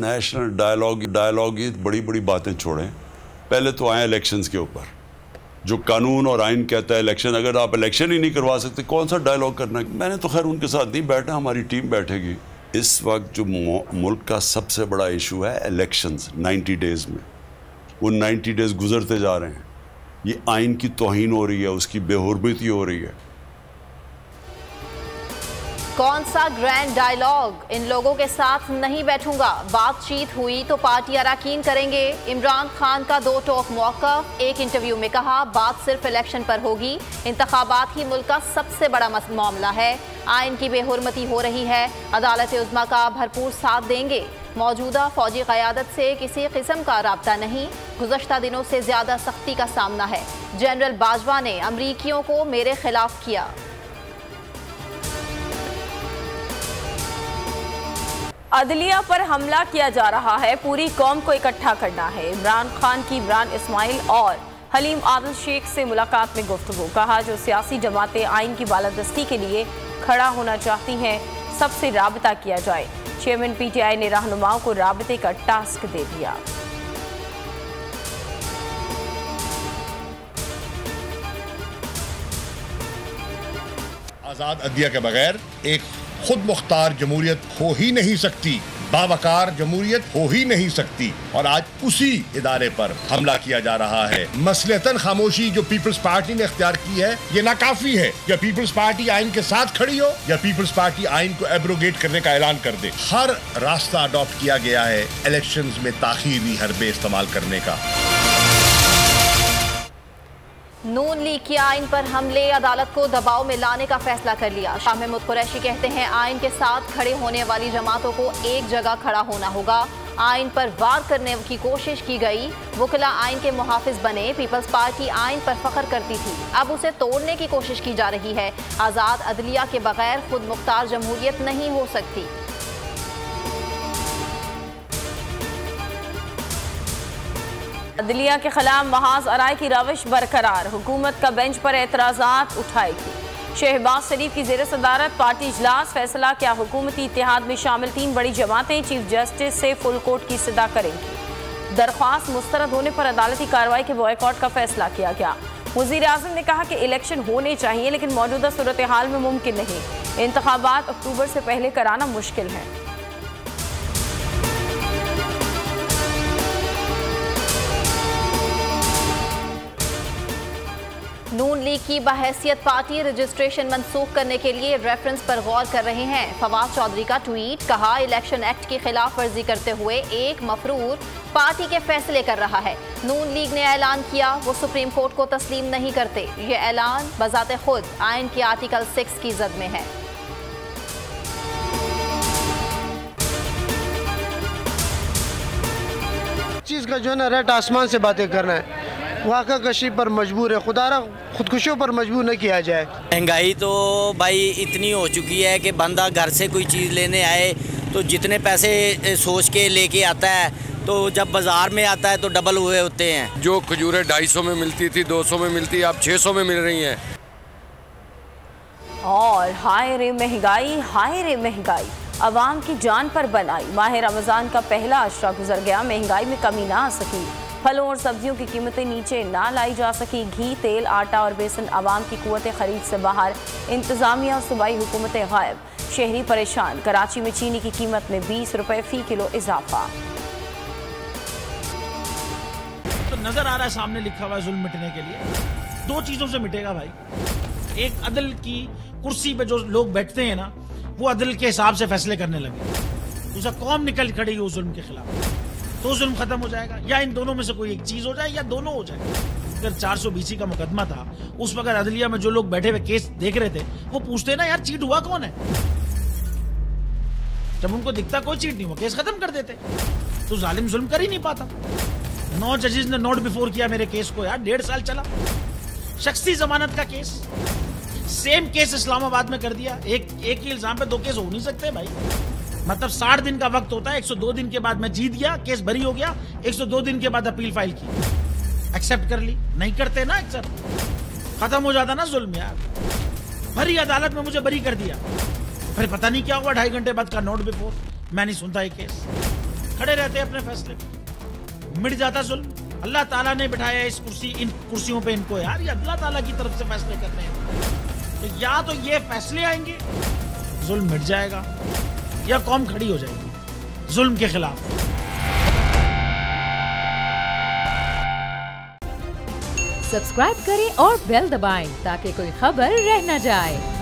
National dialogue ये बड़ी बड़ी बातें छोड़ें, पहले तो आए इलेक्शंस के ऊपर। जो कानून और आइन कहता है इलेक्शन, अगर आप इलेक्शन ही नहीं करवा सकते कौन सा डायलॉग करना है। मैंने तो खैर उनके साथ नहीं बैठा, हमारी टीम बैठेगी। इस वक्त जो मुल्क का सबसे बड़ा इशू है इलेक्शंस 90 डेज में, वो 90 डेज गुजरते जा रहे हैं, ये आइन की तौहीन हो रही है, उसकी बेहुरमती हो रही है। कौन सा ग्रैंड डायलॉग, इन लोगों के साथ नहीं बैठूंगा, बातचीत हुई तो पार्टी अरकान करेंगे। इमरान खान का दो टोक मौक़िफ़, एक इंटरव्यू में कहा बात सिर्फ इलेक्शन पर होगी, इंतखाबात ही मुल्क का सबसे बड़ा मामला है, आइन की बेहुरमती हो रही है, अदालत उज़्मा का भरपूर साथ देंगे, मौजूदा फौजी क़यादत से किसी किस्म का राब्ता नहीं, गुज़श्ता दिनों से ज़्यादा सख्ती का सामना है, जनरल बाजवा ने अमरीकियों को मेरे खिलाफ किया। अदलिया पर हमला किया जा रहा है, पूरी कौम को इकट्ठा करना है। इमरान खान की इमरान इस्माइल और हलीम आदिल शेख से मुलाकात में गुफ्तगू, कहा जो सियासी जमातें आइन की बालादस्ती के लिए खड़ा होना चाहती हैं सबसे राबता किया जाए। चेयरमैन PTI ने रहनुमाओं को राबते का टास्क दे दिया। आजाद अदलिया के बगैर एक खुद मुख्तार जमहूरियत हो ही नहीं सकती, बावकार जमहूरियत हो ही नहीं सकती, और आज उसी इदारे पर हमला किया जा रहा है। मसलतन खामोशी जो पीपल्स पार्टी ने इख्तियार की है ये नाकाफी है। या पीपल्स पार्टी आइन के साथ खड़ी हो या पीपल्स पार्टी आइन को एब्रोगेट करने का ऐलान कर दे। हर रास्ता अडॉप्ट किया गया है इलेक्शंस में ताखीरी हरबे इस्तेमाल करने का। नून लीग की आइन पर हमले, अदालत को दबाव में लाने का फैसला कर लिया। शाह महमूद कुरैशी कहते हैं आइन के साथ खड़े होने वाली जमातों को एक जगह खड़ा होना होगा। आइन पर वार करने की कोशिश की गई, वकला आइन के मुहाफिज बने। पीपल्स पार्टी आइन पर फख्र करती थी, अब उसे तोड़ने की कोशिश की जा रही है। आज़ाद अदलिया के बगैर खुद मुख्तार जमहूरियत नहीं हो सकती। अदलिया के खिलाफ महाज आराई की रविश बरकरार, हुकूमत का बेंच पर एतराज़ात उठाएगी। शहबाज शरीफ की ज़ेर सदारत पार्टी इजलास, फैसला क्या हुकूमती इत्तेहाद में शामिल 3 बड़ी जमातें चीफ जस्टिस से फुल कोर्ट की सदा करेंगी। दरख्वास्त मुस्तरद होने पर अदालती कार्रवाई के बॉयकॉट का फैसला किया गया। वज़ीर आज़म ने कहा कि इलेक्शन होने चाहिए लेकिन मौजूदा सूरत हाल में मुमकिन नहीं, इंतखाबात अक्टूबर से पहले कराना मुश्किल है। नून लीग की बहैसियत पार्टी रजिस्ट्रेशन मंसूख करने के लिए रेफरेंस पर गौर कर रहे हैं। फवाद चौधरी का ट्वीट, कहा इलेक्शन एक्ट की खिलाफ वर्जी करते हुए एक मफरूर पार्टी के फैसले कर रहा है। नून लीग ने ऐलान किया वो सुप्रीम कोर्ट को तस्लीम नहीं करते। ये ऐलान बजाते खुद आइन के आर्टिकल 6 की जद में है। चीज़ का जो है ना रेट आसमान से बातें करना है, वाक़ा कशी पर मजबूर है, खुदारा खुदकुशियों पर मजबूर न किया जाए। महंगाई तो भाई इतनी हो चुकी है कि बंदा घर से कोई चीज़ लेने आए तो जितने पैसे सोच के लेके आता है तो जब बाज़ार में आता है तो डबल हुए होते हैं। जो खजूरें 250 में मिलती थी 200 में मिलती, अब 600 में मिल रही हैं। और हाय रे महंगाई, हाय रे महंगाई, अवाम की जान पर बनाई। माह रमज़ान का पहला अशरा गुजर गया, महंगाई में कमी ना आ सकी, फलों और सब्जियों की कीमतें नीचे ना लाई जा सकी। घी, तेल, आटा और बेसन अवाम की कुव्वत खरीद से बाहर, इंतजामिया और सूबाई हुकूमतें गायब, शहरी परेशान। कराची में चीनी की कीमत में 20 रुपए फी किलो इजाफा। तो नजर आ रहा है सामने लिखा हुआ है जुल्म मिटने के लिए 2 चीजों से मिटेगा भाई। एक, अदल की कुर्सी पे जो लोग बैठते हैं ना वो अदल के हिसाब से फैसले करने लगे। दूसरा, कौम निकल खड़ी उस जुल्म के खिलाफ, तो जुल्म खत्म हो जाएगा। या इन दोनों में से कोई एक चीज हो जाए या दोनों हो जाए। अगर 420 का मुकदमा था, उस वक्त अदलिया में जो लोग बैठे हुए केस देख रहे थे वो पूछते ना यार चीट हुआ कौन है, जब उनको दिखता कोई चीट नहीं हुआ केस खत्म कर देते। तो जालिम जुल्म कर ही नहीं पाता। 9 जजेस ने नोट बिफोर किया मेरे केस को यार, 1.5 साल चला। शख्सी जमानत का केस, सेम केस इस्लामाबाद में कर दिया। एक ही इल्जाम पे 2 केस हो नहीं सकते भाई। मतलब 60 दिन का वक्त होता है, 102 दिन के बाद मैं जीत गया, केस बरी हो गया, 102 दिन के बाद अपील फाइल की, एक्सेप्ट कर ली। नहीं करते ना एक्सेप्ट, खत्म हो जाता ना जुल्म यार। भरी अदालत में मुझे बरी कर दिया, फिर पता नहीं क्या हुआ, 2.5 घंटे बाद का नोट बिफोर। मैं नहीं सुनता ये केस। खड़े रहते अपने फैसले पे, मिट जाता जुल्म। अल्लाह ताला ने बिठाया इस इन कुर्सियों पे इनको यार, ये अल्लाह ताला की तरफ से फैसले करने हैं। तो या तो ये फैसले आएंगे, जुल्म मिट जाएगा, या कौम खड़ी हो जाएगी जुल्म के खिलाफ। सब्सक्राइब करें और बेल दबाएं ताकि कोई खबर रह न जाए।